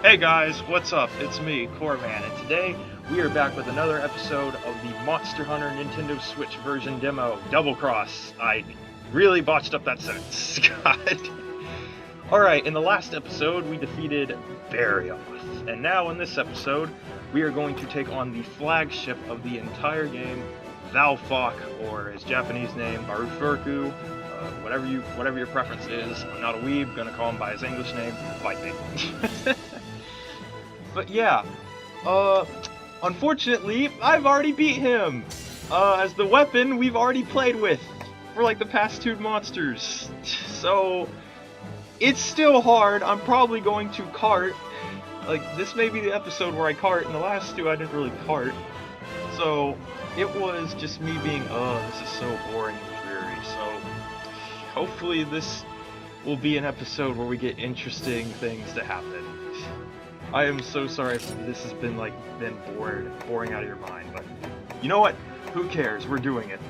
Hey guys, what's up? It's me, Corman, and today we are back with another episode of the Monster Hunter Nintendo Switch version demo, Double Cross. I really botched up that sentence. God. Alright, in the last episode we defeated Barioth, and now in this episode we are going to take on the flagship of the entire game, Valfalk, or his Japanese name, Barufurku. Whatever your preference is. I'm not a weeb, gonna call him by his English name. Fight me. But yeah, unfortunately, I've already beat him! As the weapon we've already played with for like the past two monsters. So, it's still hard. I'm probably going to cart. Like, this may be the episode where I cart, and the last two I didn't really cart. So, it was just me being, this is so boring and dreary. So, hopefully this will be an episode where we get interesting things to happen. I am so sorry if this has been boring out of your mind, but you know what? Who cares? We're doing it.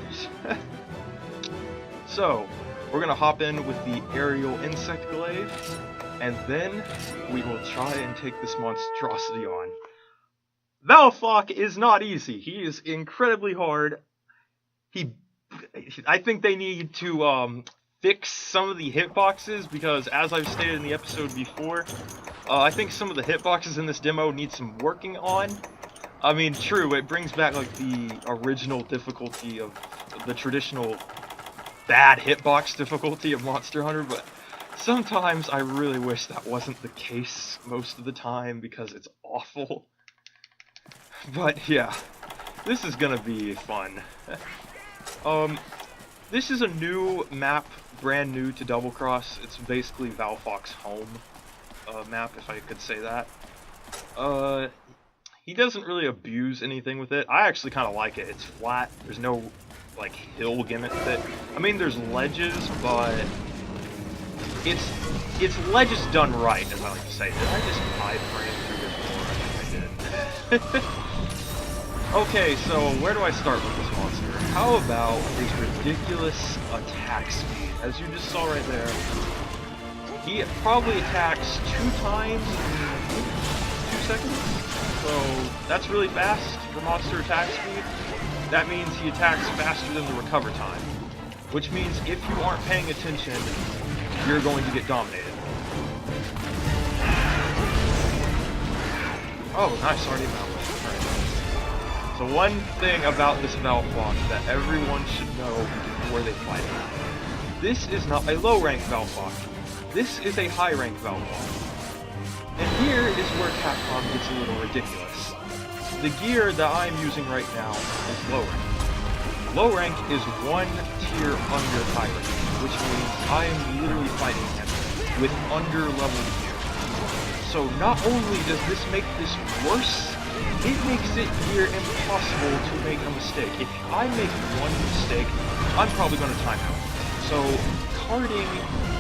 So, we're gonna hop in with the aerial insect glaive, and then we will try and take this monstrosity on. Valfalk is not easy. He is incredibly hard. I think they need to fix some of the hitboxes, because as I've stated in the episode before, I think some of the hitboxes in this demo need some working on. I mean, true, it brings back like the original difficulty of the traditional bad hitbox difficulty of Monster Hunter, but sometimes I really wish that wasn't the case most of the time, because it's awful. But yeah, this is gonna be fun. This is a new map, brand new to Double Cross. It's basically Valfalk's home map, if I could say that. He doesn't really abuse anything with it. I actually kind of like it. It's flat. There's no, like, hill gimmick with it. I mean, there's ledges, but it's ledges done right, as I like to say. Did I just iframe through this door? I think I did. Okay, so where do I start with this monster? How about his ridiculous attack speed? As you just saw right there, he probably attacks 2 times in 2 seconds. So that's really fast for monster attack speed. That means he attacks faster than the recover time, which means if you aren't paying attention, you're going to get dominated. Oh, nice, already found it. So one thing about this Valfalk that everyone should know before they fight it. This is not a low-rank Valfalk. This is a high-rank Valfalk. And here is where Capcom gets a little ridiculous. The gear that I'm using right now is low rank. Low rank is 1 tier under high rank, which means I am literally fighting him with under-level gear. So not only does this make this worse, it makes it near impossible to make a mistake. If I make one mistake, I'm probably going to time out. So, karting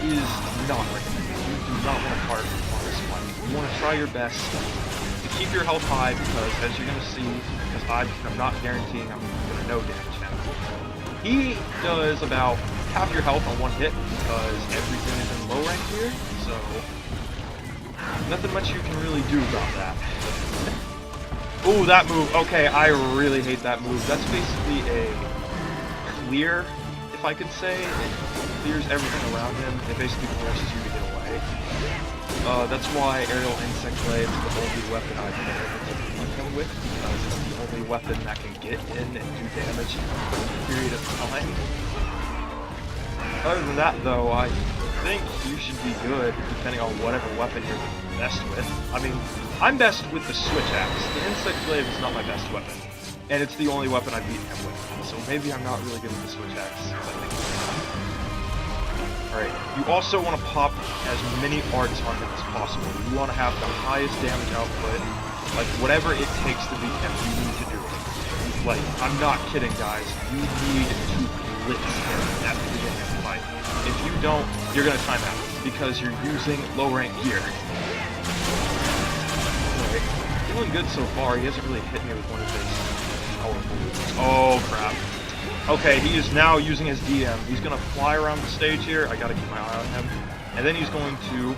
is not recommended. You do not want to kart on this fight. You want to try your best to keep your health high, because as you're going to see, because I'm not guaranteeing I'm going to no damage him. He does about half your health on 1 hit, because everything is in low rank here, so nothing much you can really do about that. Ooh, that move. Okay, I really hate that move. That's basically a clear, if I could say. It clears everything around him. It basically forces you to get away. That's why aerial insect glaive is the only weapon I've been able to beat him with, because it's the only weapon that can get in and do damage in a quick period of time. Other than that, though, I think you should be good, depending on whatever weapon you're best with. I mean, I'm best with the switch axe. The insect glaive is not my best weapon, and it's the only weapon I've beaten him with. So maybe I'm not really good with the switch axe. Alright, you also want to pop as many arts on him as possible. You want to have the highest damage output. Like, whatever it takes to beat him, you need to do it. Like, I'm not kidding, guys. You need to blitz him at the beginning of the fight. If you don't, you're going to time out, because you're using low-rank gear. Alright, doing good so far. He hasn't really hit me with one of his powerful moves. Oh, crap. Okay, he is now using his DM. He's going to fly around the stage here. I got to keep my eye on him. And then he's going to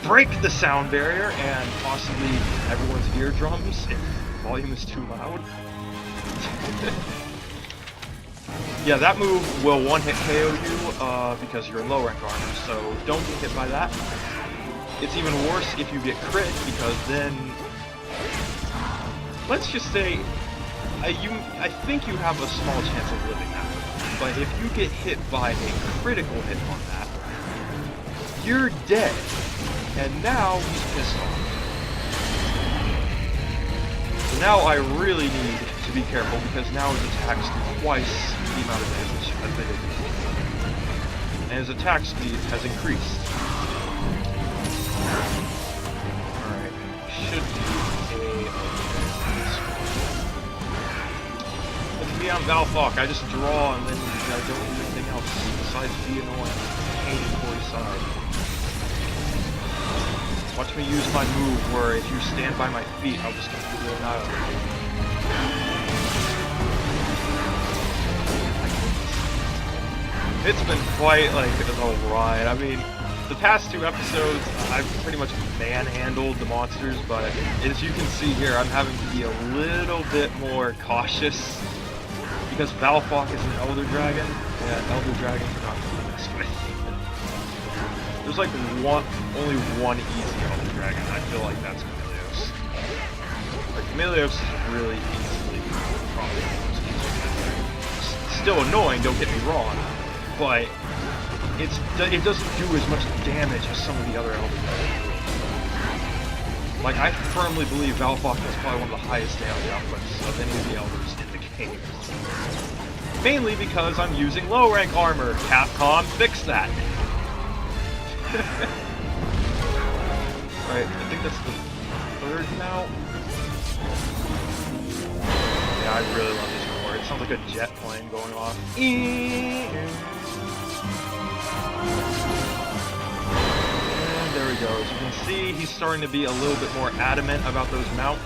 break the sound barrier and possibly everyone's eardrums if volume is too loud. Yeah, that move will one-hit KO you because you're in low rank armor, so don't get hit by that. It's even worse if you get crit, because then, let's just say, I think you have a small chance of living that. But if you get hit by a critical hit on that, you're dead. And now he's pissed off. So now I really need to be careful, because now his attacks do twice the amount of damage as they did before. And his attack speed has increased. Alright, should be Look at me on Valfalk, I just draw and then I don't do anything else besides be annoying. Hating 40 side. Watch me use my move where if you stand by my feet, I'll just completely annihilate you. It's been quite like a ride. I mean, the past 2 episodes, I've pretty much manhandled the monsters, but as you can see here, I'm having to be a little bit more cautious because Valfalk is an Elder Dragon, and Elder Dragons are not to mess with. There's like only one easy Elder Dragon. I feel like that's Chameleos. Like Chameleos is really easily probably the most easy. Still annoying, don't get me wrong. But it doesn't do as much damage as some of the other Elder Dragons. Like, I firmly believe Valfalk is probably one of the highest damage outputs of any of the Elders in the game. Mainly because I'm using low rank armor. Capcom, fix that! Right, I think that's the 3rd now. Yeah, I really love this record. It sounds like a jet plane going off. And there we go. As you can see, he's starting to be a little bit more adamant about those mounts.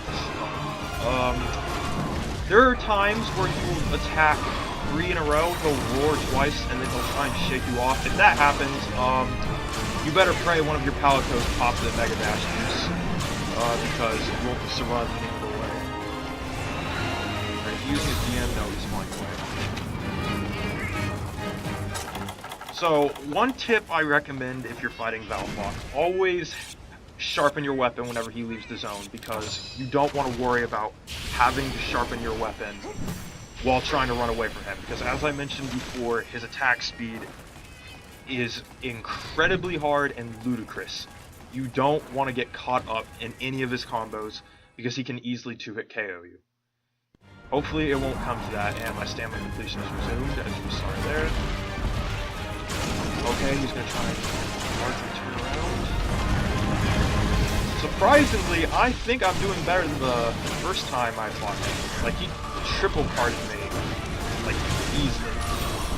There are times where he will attack 3 in a row, he'll roar twice, and then he'll try and shake you off. If that happens, you better pray one of your Palicos pop the Mega Dash juice, because you won't survive any other way. Alright, if you use his DM, no, he's flying away. So, one tip I recommend if you're fighting Valfalk, always sharpen your weapon whenever he leaves the zone, because you don't want to worry about having to sharpen your weapon while trying to run away from him, because as I mentioned before, his attack speed is incredibly hard and ludicrous. You don't want to get caught up in any of his combos, because he can easily 2-hit KO you. Hopefully it won't come to that, and my stamina completion is resumed, as you saw there. Okay, he's going to try and largely turn around. Surprisingly, I think I'm doing better than the first time I fought him. Like, he triple carded me, like, easily.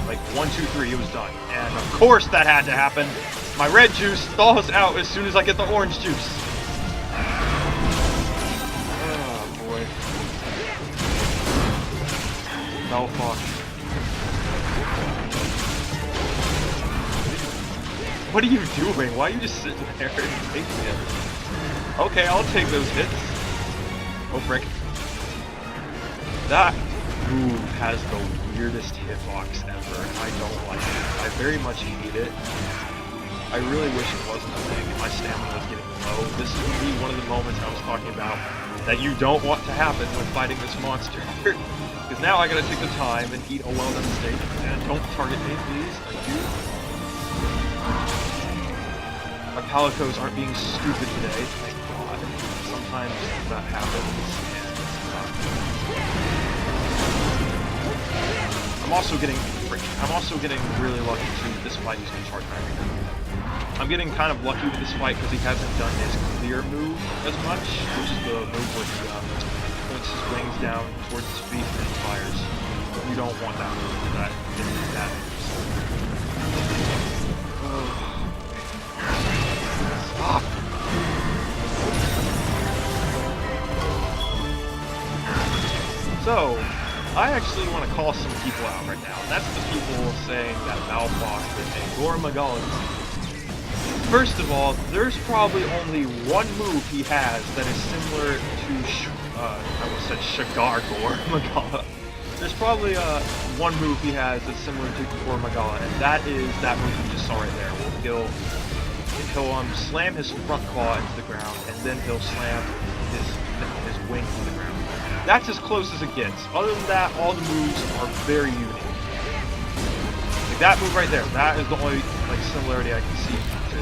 Like, 1, 2, 3, it was done. And of course that had to happen. My red juice thaws out as soon as I get the orange juice. Oh, boy. Valfalk. What are you doing? Why are you just sitting there and taking it? Okay, I'll take those hits. Oh, frick. That move has the weirdest hitbox ever. I don't like it. I very much hate it. I really wish it wasn't a thing. My stamina was getting low. This would be one of the moments I was talking about that you don't want to happen when fighting this monster. Because now I gotta take the time and eat a well-done steak. And don't target me, please. Thank you. My Palicos aren't being stupid today, thank God. Sometimes that happens, and I'm also getting really lucky too. This fight he's gonna charge back. I'm getting kind of lucky with this fight because he hasn't done his clear move as much, which is the move where he points his wings down towards his feet and then fires. You don't want that move because that gets that. Stop! So, I actually want to call some people out right now. That's the people saying that Valfalk is a Gormagolan. First of all, there's probably only one move he has that is similar to, I almost said Shagargor Magala. There's probably one move he has that's similar to Core Magala, and that is that move you just saw right there. He'll slam his front claw into the ground, and then he'll slam his wing to the ground. That's as close as it gets. Other than that, all the moves are very unique. Like that move right there, that is the only similarity I can see to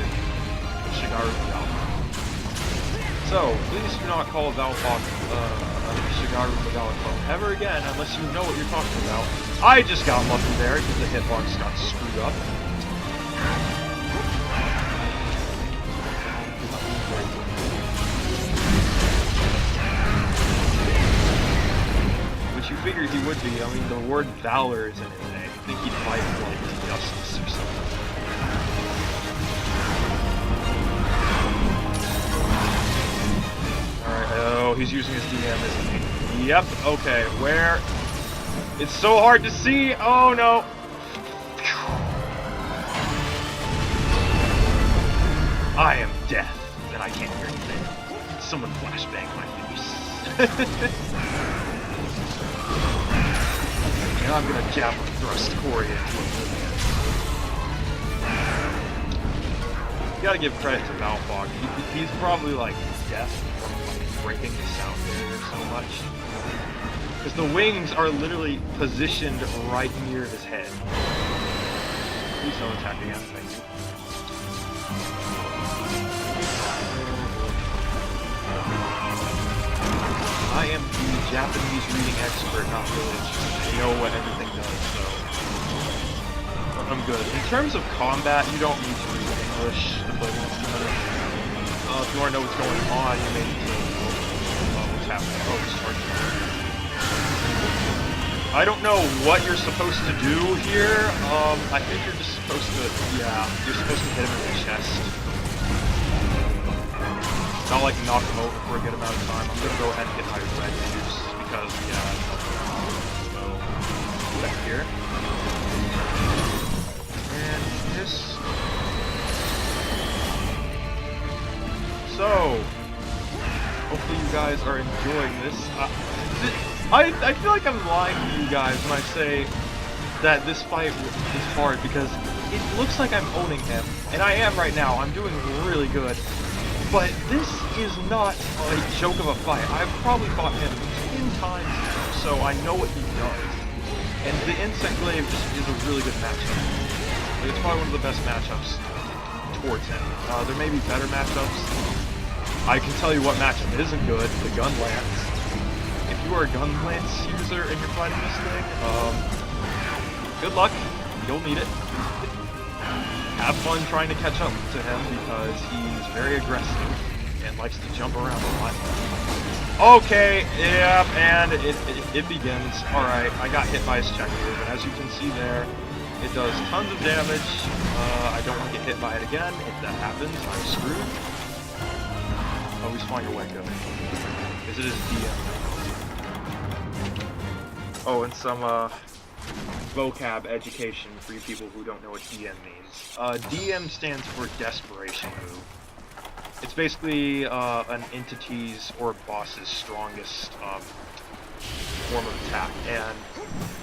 Shigaru Valfalk. So, please do not call Valfalk Shigaru Magala ever again unless you know what you're talking about. I just got lucky there because the hitbox got screwed up. Which you figured he would be. I mean, the word valor is in his name. I think he'd fight for like justice or something. Alright, oh, he's using his DM, isn't he? Yep, okay, where? It's so hard to see! Oh no! I am death, and I can't hear anything. Someone flashbang my face. And I'm gonna javelin thrust Corey into oblivion. You gotta give credit to Valfalk. He's probably like deaf from breaking the sound barrier so much. Because the wings are literally positioned right near his head. Please don't attack again, thank you. I am the Japanese reading expert, not village. I know what everything does, so I'm good. In terms of combat, you don't need to read English to play this game. If you want to know what's going on, you may need to know what's happening. Oh, it's charging. I don't know what you're supposed to do here. I think you're just supposed to, you're supposed to hit him in the chest. Not like knock him over for a good amount of time. I'm gonna go ahead and get my red juice because so back here. And this. So hopefully you guys are enjoying this. I feel like I'm lying to you guys when I say that this fight is hard because it looks like I'm owning him, and I am right now. I'm doing really good. But this is not a joke of a fight. I've probably fought him 10 times now, so I know what he does. And the Insect Glaive just is a really good matchup. It's probably one of the best matchups towards him. There may be better matchups. I can tell you what matchup isn't good, the Gun Lance. If you are a Gun Lance user and you're fighting this thing, good luck. You'll need it. Have fun trying to catch up to him because he's very aggressive and likes to jump around a lot. Okay, yeah, and it begins. Alright, I got hit by his check move, and as you can see there, it does tons of damage. I don't want to get hit by it again. If that happens, I'm screwed. Oh, he's flying away, good. Because it is DM. Oh, and some, vocab education for you people who don't know what DM means. DM stands for Desperation Move. It's basically an entity's or boss's strongest form of attack, and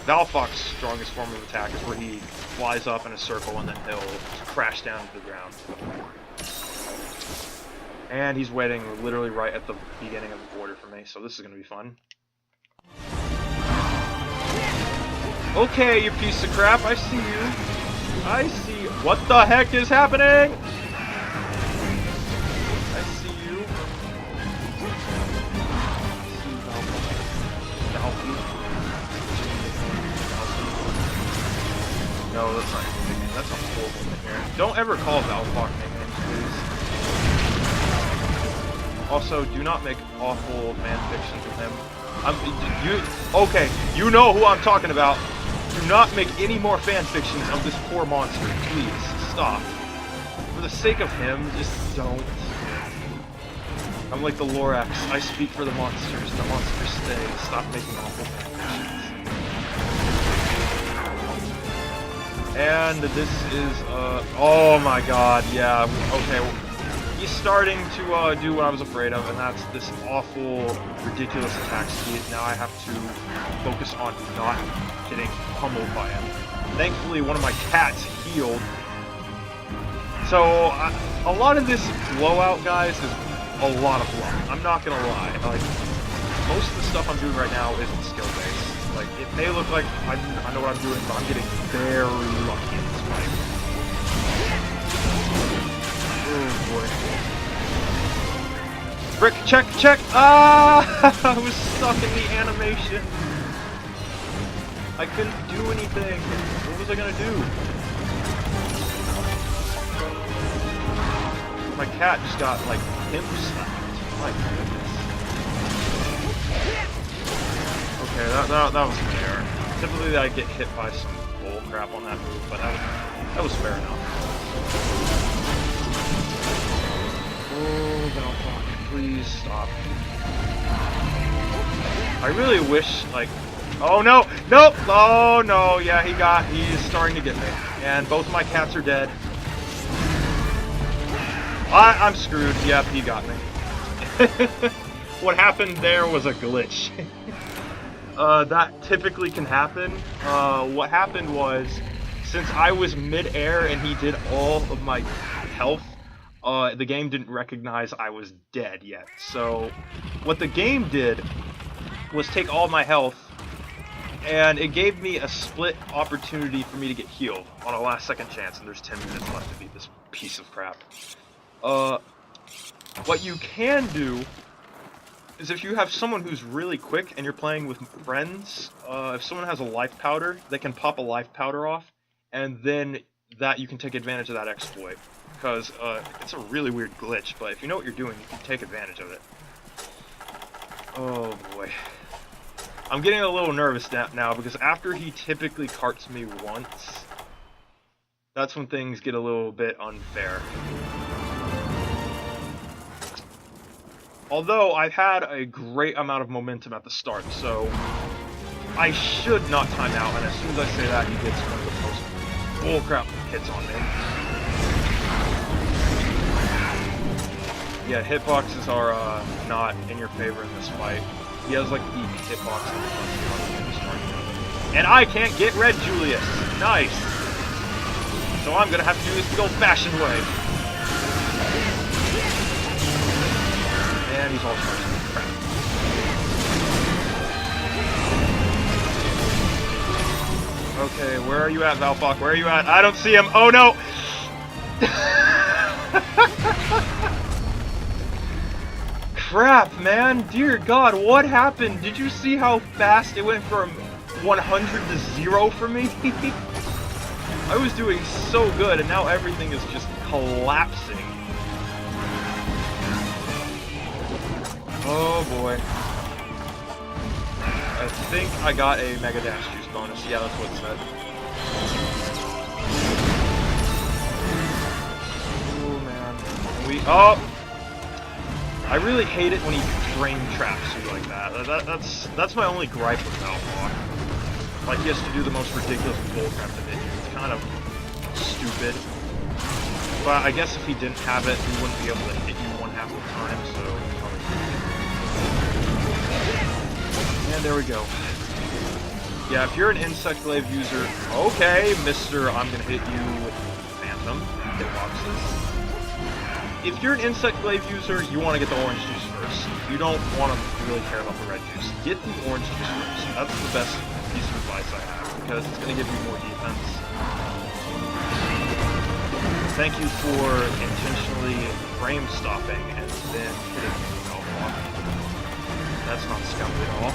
Valfalk's strongest form of attack is where he flies up in a circle and then he'll crash down to the ground. And he's waiting literally right at the beginning of the border for me, so this is going to be fun. Okay, you piece of crap, I see you. I see. What the heck is happening? I see you. No, that's not his nickname. That's a horrible nickname. Don't ever call Valfalk nicknames, please. Also, do not make awful fanfictions with him. Okay, you know who I'm talking about. Do not make any more fanfictions of this poor monster. Please, stop. For the sake of him, just don't. I'm like the Lorax. I speak for the monsters. The monsters stay. Stop making awful fanfictions. And this is, oh my god, yeah, okay, well, he's starting to, do what I was afraid of, and that's this awful, ridiculous attack speed. Now I have to focus on not getting pummeled by him. Thankfully, one of my cats healed. So, a lot of this blowout, guys, is a lot of luck. I'm not gonna lie, like, most of the stuff I'm doing right now isn't skill-based. Like, it may look like I know what I'm doing, but I'm getting very lucky in this fight. Oh boy. Brick, check! Ah! I was stuck in the animation. I couldn't do anything. What was I gonna do? My cat just got, like, pimp slapped. My goodness. Okay, that was fair. Typically I get hit by some bull crap on that move, but that was fair enough. Oh, Valfalk, please stop. I really wish, like... Oh no! Nope! Oh no! Yeah, he's starting to get me. And both of my cats are dead. I'm screwed. Yep, he got me. What happened there was a glitch. That typically can happen. What happened was, since I was mid-air and he did all of my health, the game didn't recognize I was dead yet. So, what the game did was take all my health, and it gave me a split opportunity for me to get healed on a last-second chance, and there's 10 minutes left to beat this piece of crap. What you can do is if you have someone who's really quick and you're playing with friends, if someone has a life powder, they can pop a life powder off, and then that you can take advantage of that exploit. Because it's a really weird glitch, but if you know what you're doing, you can take advantage of it. Oh boy. I'm getting a little nervous now because after he typically carts me once, that's when things get a little bit unfair. Although I've had a great amount of momentum at the start, so I should not time out, and as soon as I say that, he gets one of the most bullcrap hits on me. Yeah, hitboxes are not in your favor in this fight. He has like the hitbox in the start. And I can't get red Julius! Nice! So I'm gonna have to do this the old-fashioned way. And he's all charged. Crap. Okay, where are you at, Valfalk? Where are you at? I don't see him. Oh no! Crap, man. Dear God, what happened? Did you see how fast it went from 100 to 0 for me? I was doing so good, and now everything is just collapsing. Oh boy. I think I got a Mega Dash Juice bonus. Yeah, that's what it said. Oh man. Oh! I really hate it when he frame traps you like that. That's my only gripe with Valfalk. Like, he has to do the most ridiculous bullcrap to hit you. It's kind of stupid. But I guess if he didn't have it, he wouldn't be able to hit you one half the time, so probably. And there we go. Yeah, if you're an insect glaive user, okay, mister, I'm gonna hit you with Phantom hitboxes. If you're an insect glaive user, you want to get the orange juice first. You don't want to really care about the red juice. Get the orange juice first. That's the best piece of advice I have, because it's going to give you more defense. Thank you for intentionally frame stopping and then hitting me with Valfalk. That's not scummy at all.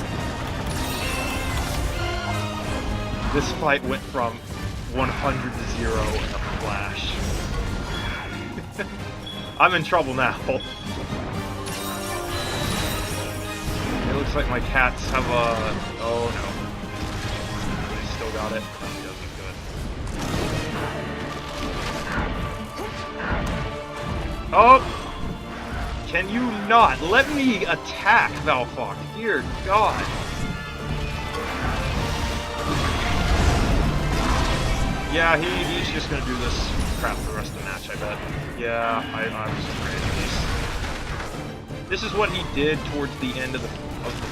This fight went from 100 to 0 in a flash. I'm in trouble now. It looks like my cats have a... Oh no. They still got it. He doesn't good. Oh! Can you not? Let me attack, Valfalk. Dear God. Yeah, he's just gonna do this crap for the rest of the match, I bet. Yeah, I was afraid. This is what he did towards the end of the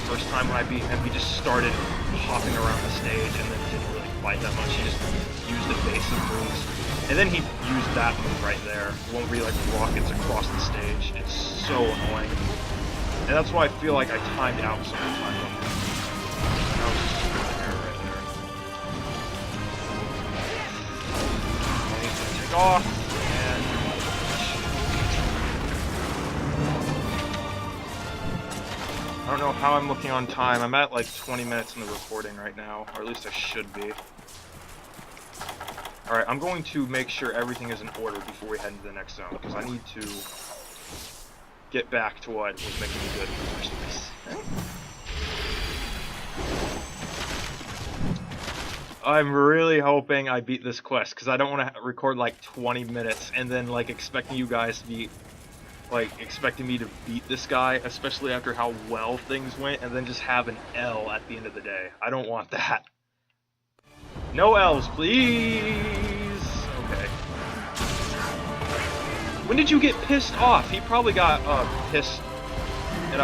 first time when I beat him. He just started hopping around the stage and then didn't really fight that much. He just used evasive moves. And then he used that move right there. The one where he like rockets across the stage. It's so annoying. And that's why I feel like I timed out so many times on this. That was just an error right there. He's gonna take off, and I don't know how I'm looking on time. I'm at like 20 minutes in the recording right now, or at least I should be. Alright, I'm going to make sure everything is in order before we head into the next zone, because I need to get back to what was making me good in the first place. I'm really hoping I beat this quest, because I don't want to record like 20 minutes and then like expecting you guys to be like expecting me to beat this guy, especially after how well things went, and then just have an L at the end of the day. I don't want that. No L's, please! Okay. When did you get pissed off? He probably got pissed and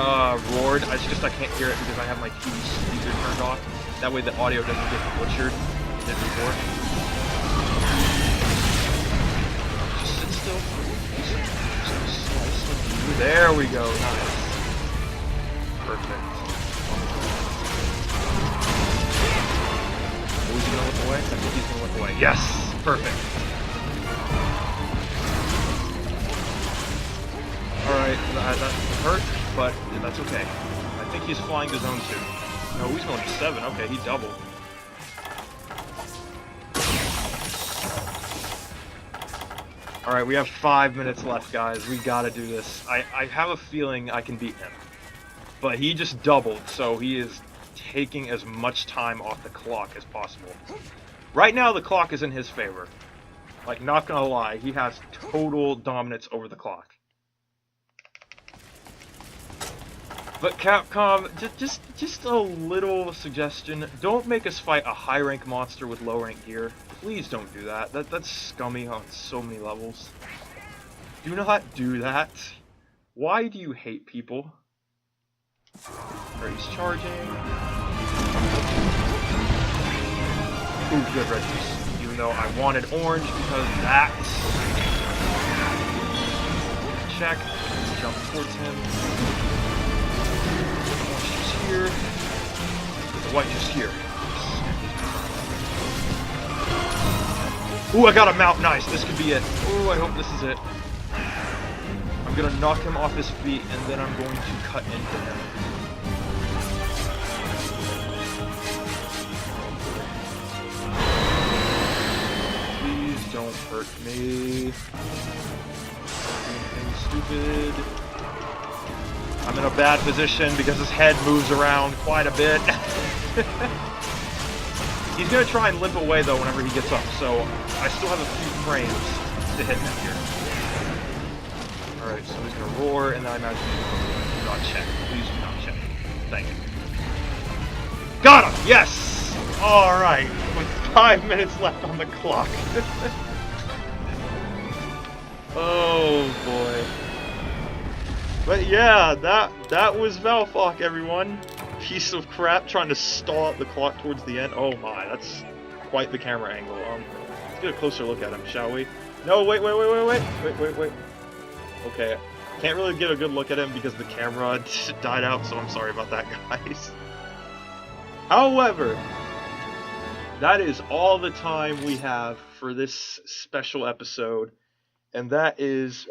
roared. It's just I can't hear it because I have my TV speaker turned off. That way the audio doesn't get butchered. It did before. Just sit still. There we go. Nice. Perfect. Oh, is he gonna look away? I think he's gonna look away. Yes! Perfect. Alright, that hurt, but that's okay. I think he's flying to zone 2. No, he's going to 7. Okay, he doubled. Alright, we have 5 minutes left, guys. We gotta do this. I have a feeling I can beat him. But he just doubled, so he is taking as much time off the clock as possible. Right now, the clock is in his favor. Like, not gonna lie, he has total dominance over the clock. But Capcom, just a little suggestion. Don't make us fight a high-rank monster with low-rank gear. Please don't do that. That's scummy on so many levels. Do not do that. Why do you hate people? Alright, he's charging. Ooh, good red juice. Even though I wanted orange because that's... Check. Jump towards him. Here. The white just here. Ooh, I got a mount. Nice. This could be it. Ooh, I hope this is it. I'm gonna knock him off his feet, and then I'm going to cut into him. Please don't hurt me. Anything stupid. I'm in a bad position because his head moves around quite a bit. He's going to try and limp away, though, whenever he gets up, so I still have a few frames to hit him here. Alright, so he's going to roar, and then I imagine he's going to do not check. Please do not check. Thank you. Got him! Yes! Alright, with 5 minutes left on the clock. Oh, boy. But yeah, that was Valfalk, everyone. Piece of crap trying to stall out the clock towards the end. Oh my, that's quite the camera angle. Let's get a closer look at him, shall we? No, wait. Okay, can't really get a good look at him because the camera died out, so I'm sorry about that, guys. However, that is all the time we have for this special episode, and that is...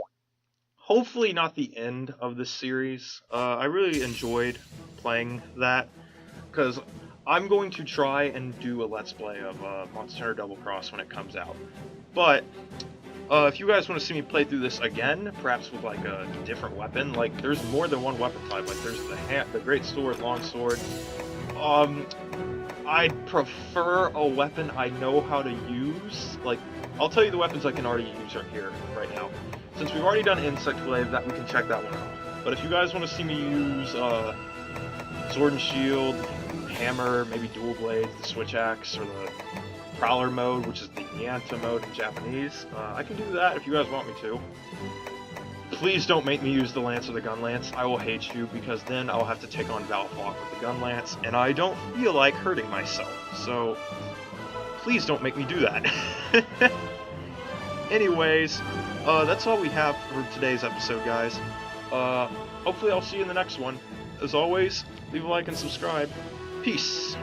hopefully not the end of this series. I really enjoyed playing that, because I'm going to try and do a Let's Play of Monster Hunter Double Cross when it comes out. But, if you guys want to see me play through this again, perhaps with like a different weapon, like there's more than one weapon type, like there's the Great Sword, Long Sword. I'd prefer a weapon I know how to use. Like, I'll tell you the weapons I can already use right here, right now. Since we've already done Insect Glave, that we can check that one out. But if you guys want to see me use Sword and Shield, Hammer, maybe Dual Blades, the Switch Axe, or the Prowler mode, which is the Nyanta mode in Japanese. I can do that if you guys want me to. Please don't make me use the Lance or the Gun Lance. I will hate you, because then I'll have to take on Valfalk with the Gun Lance, and I don't feel like hurting myself. So, please don't make me do that. Anyways, that's all we have for today's episode, guys. Hopefully I'll see you in the next one. As always, leave a like and subscribe. Peace.